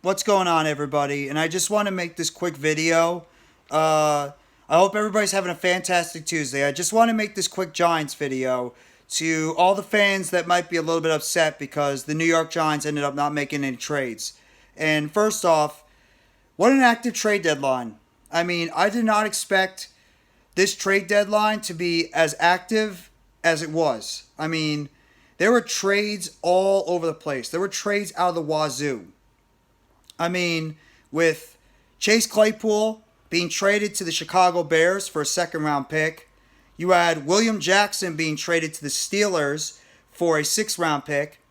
What's going on, everybody? And I just want to make this quick video. I hope everybody's having a fantastic Tuesday. I just want to make this quick Giants video to all the fans that might be a little bit upset because the New York Giants ended up not making any trades. And first off, what an active trade deadline. I mean, I did not expect this trade deadline to be as active as it was. I mean, there were trades all over the place. There were trades out of the wazoo. I mean, with Chase Claypool being traded to the Chicago Bears for a second-round pick, you had William Jackson being traded to the Steelers for a sixth-round pick.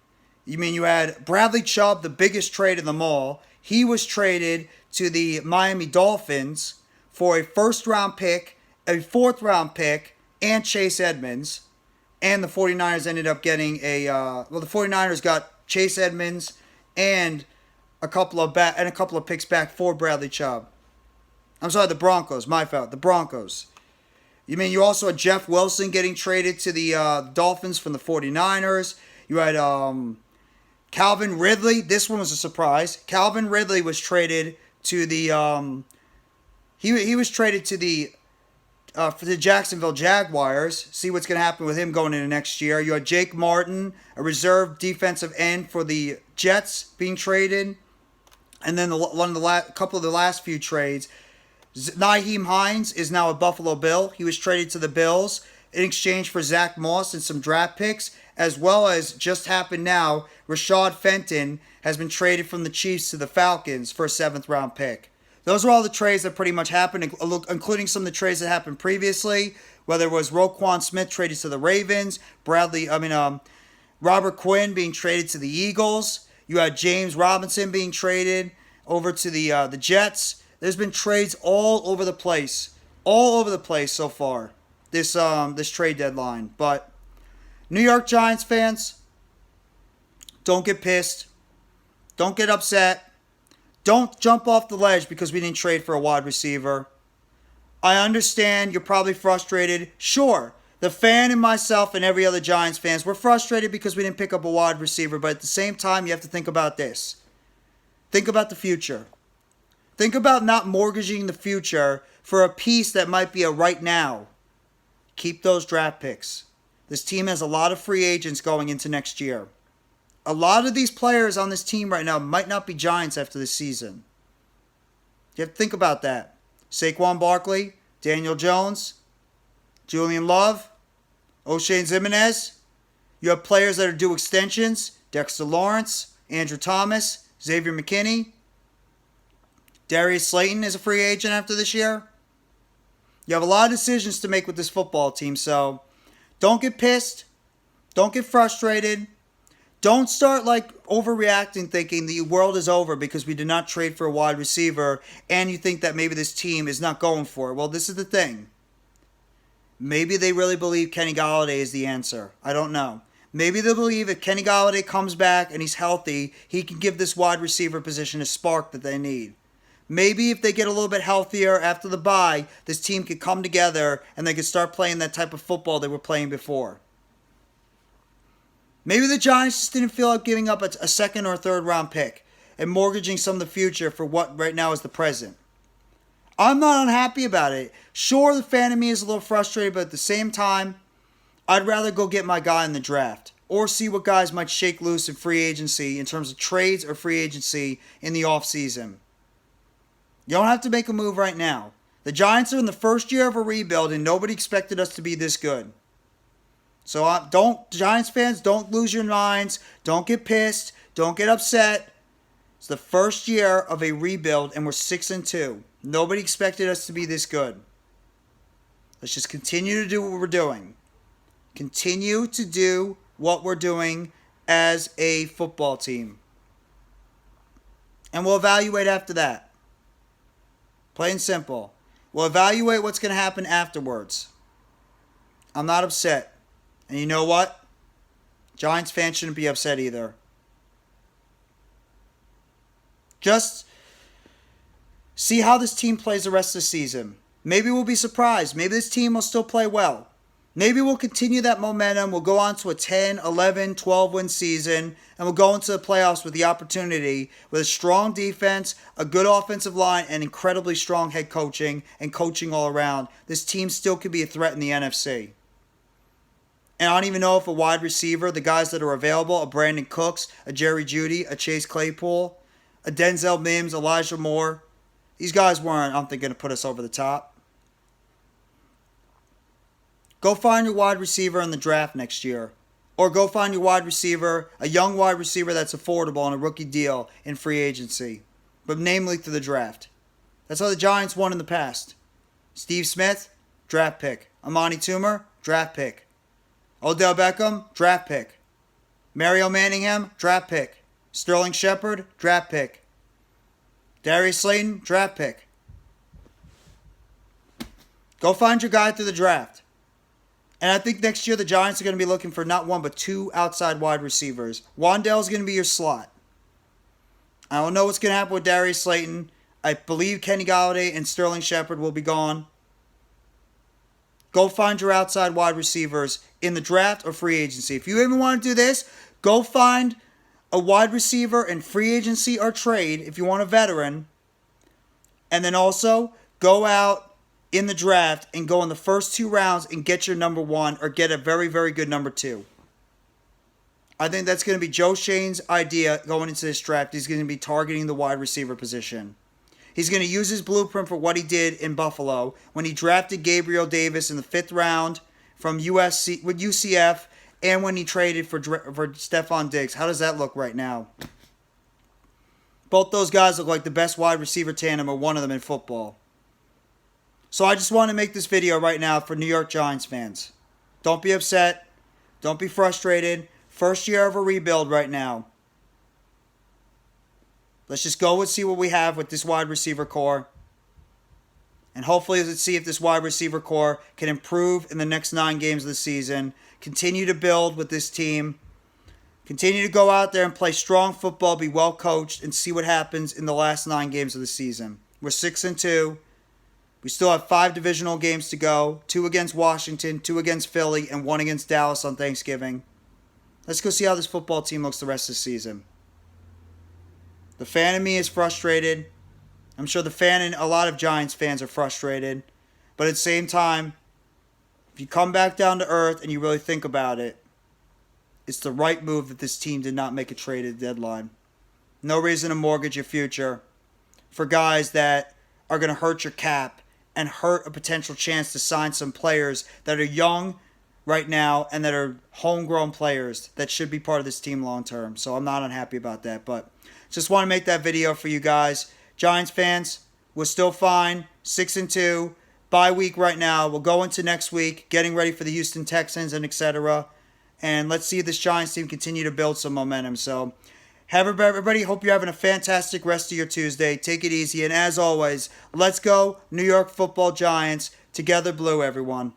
You had Bradley Chubb, the biggest trade of them all. He was traded to the Miami Dolphins for a first-round pick, a fourth-round pick, and Chase Edmonds. And the 49ers ended up getting the 49ers got Chase Edmonds and a couple of picks back for Bradley Chubb. I'm sorry, the Broncos. My fault. The Broncos. You also had Jeff Wilson getting traded to the Dolphins from the 49ers. You had Calvin Ridley. This one was a surprise. Calvin Ridley was traded to the he was traded to the for the Jacksonville Jaguars. See what's going to happen with him going into next year. You had Jake Martin, a reserve defensive end for the Jets, being traded. And then couple of the last few trades, Nyheim Hines is now a Buffalo Bill. He was traded to the Bills in exchange for Zach Moss and some draft picks, as well as just happened now, Rashad Fenton has been traded from the Chiefs to the Falcons for a seventh-round pick. Those are all the trades that pretty much happened, including some of the trades that happened previously, whether it was Roquan Smith traded to the Ravens, Robert Quinn being traded to the Eagles. You had James Robinson being traded over to the Jets. There's been trades all over the place so far this trade deadline. But New York Giants fans, don't get pissed, don't get upset, don't jump off the ledge because we didn't trade for a wide receiver. I understand you're probably frustrated. Sure. The fan and myself and every other Giants fans, we're frustrated because we didn't pick up a wide receiver. But at the same time, you have to think about this. Think about the future. Think about not mortgaging the future for a piece that might be a right now. Keep those draft picks. This team has a lot of free agents going into next year. A lot of these players on this team right now might not be Giants after this season. You have to think about that. Saquon Barkley, Daniel Jones, Julian Love, O'Shane Ximines. You have players that are due extensions. Dexter Lawrence, Andrew Thomas, Xavier McKinney. Darius Slayton is a free agent after this year. You have a lot of decisions to make with this football team, so don't get pissed. Don't get frustrated. Don't start overreacting thinking the world is over because we did not trade for a wide receiver and you think that maybe this team is not going for it. Well, this is the thing. Maybe they really believe Kenny Golladay is the answer. I don't know. Maybe they believe if Kenny Golladay comes back and he's healthy, he can give this wide receiver position a spark that they need. Maybe if they get a little bit healthier after the bye, this team could come together and they could start playing that type of football they were playing before. Maybe the Giants just didn't feel like giving up a second or third round pick and mortgaging some of the future for what right now is the present. I'm not unhappy about it. Sure, the fan of me is a little frustrated, but at the same time, I'd rather go get my guy in the draft or see what guys might shake loose in free agency in terms of trades or free agency in the offseason. You don't have to make a move right now. The Giants are in the first year of a rebuild, and nobody expected us to be this good. So Giants fans, don't lose your minds. Don't get pissed. Don't get upset. It's the first year of a rebuild, and we're 6-2. Nobody expected us to be this good. Let's just continue to do what we're doing. Continue to do what we're doing as a football team. And we'll evaluate after that. Plain and simple. We'll evaluate what's going to happen afterwards. I'm not upset. And you know what? Giants fans shouldn't be upset either. Just see how this team plays the rest of the season. Maybe we'll be surprised. Maybe this team will still play well. Maybe we'll continue that momentum. We'll go on to a 10, 11, 12-win season, and we'll go into the playoffs with the opportunity with a strong defense, a good offensive line, and incredibly strong head coaching and coaching all around. This team still could be a threat in the NFC. And I don't even know if a wide receiver, the guys that are available, a Brandon Cooks, a Jerry Jeudy, a Chase Claypool, a Denzel Mims, Elijah Moore, these guys weren't, I don't think, going to put us over the top. Go find your wide receiver in the draft next year. Or go find your wide receiver, a young wide receiver that's affordable on a rookie deal in free agency. But namely through the draft. That's how the Giants won in the past. Steve Smith, draft pick. Amani Toomer, draft pick. Odell Beckham, draft pick. Mario Manningham, draft pick. Sterling Shepard, draft pick. Darius Slayton, draft pick. Go find your guy through the draft. And I think next year the Giants are going to be looking for not one but two outside wide receivers. Wan'Dale's going to be your slot. I don't know what's going to happen with Darius Slayton. I believe Kenny Golladay and Sterling Shepard will be gone. Go find your outside wide receivers in the draft or free agency. If you even want to do this, go find a wide receiver in free agency or trade if you want a veteran. And then also go out in the draft and go in the first 2 rounds and get your number 1 or get a very, very good number 2. I think that's going to be Joe Shane's idea going into this draft. He's going to be targeting the wide receiver position. He's going to use his blueprint for what he did in Buffalo when he drafted Gabriel Davis in the 5th round from USC with UCF and when he traded for Stephon Diggs. How does that look right now? Both those guys look like the best wide receiver tandem or one of them in football. So I just want to make this video right now for New York Giants fans. Don't be upset. Don't be frustrated. First year of a rebuild right now. Let's just go and see what we have with this wide receiver core. And hopefully let's see if this wide receiver core can improve in the next 9 games of the season. Continue to build with this team. Continue to go out there and play strong football, be well coached, and see what happens in the last 9 games of the season. We're 6-2. We still have 5 divisional games to go. 2 against Washington, 2 against Philly, and 1 against Dallas on Thanksgiving. Let's go see how this football team looks the rest of the season. The fan in me is frustrated. I'm sure the fan and a lot of Giants fans are frustrated. But at the same time, if you come back down to earth and you really think about it, it's the right move that this team did not make a trade at the deadline. No reason to mortgage your future for guys that are going to hurt your cap and hurt a potential chance to sign some players that are young right now and that are homegrown players that should be part of this team long term. So I'm not unhappy about that. But just want to make that video for you guys. Giants fans, we're still fine. 6-2. Bye week right now. We'll go into next week, getting ready for the Houston Texans and etc. And let's see this Giants team continue to build some momentum. So everybody, hope you're having a fantastic rest of your Tuesday. Take it easy. And as always, let's go New York Football Giants. Together blue, everyone.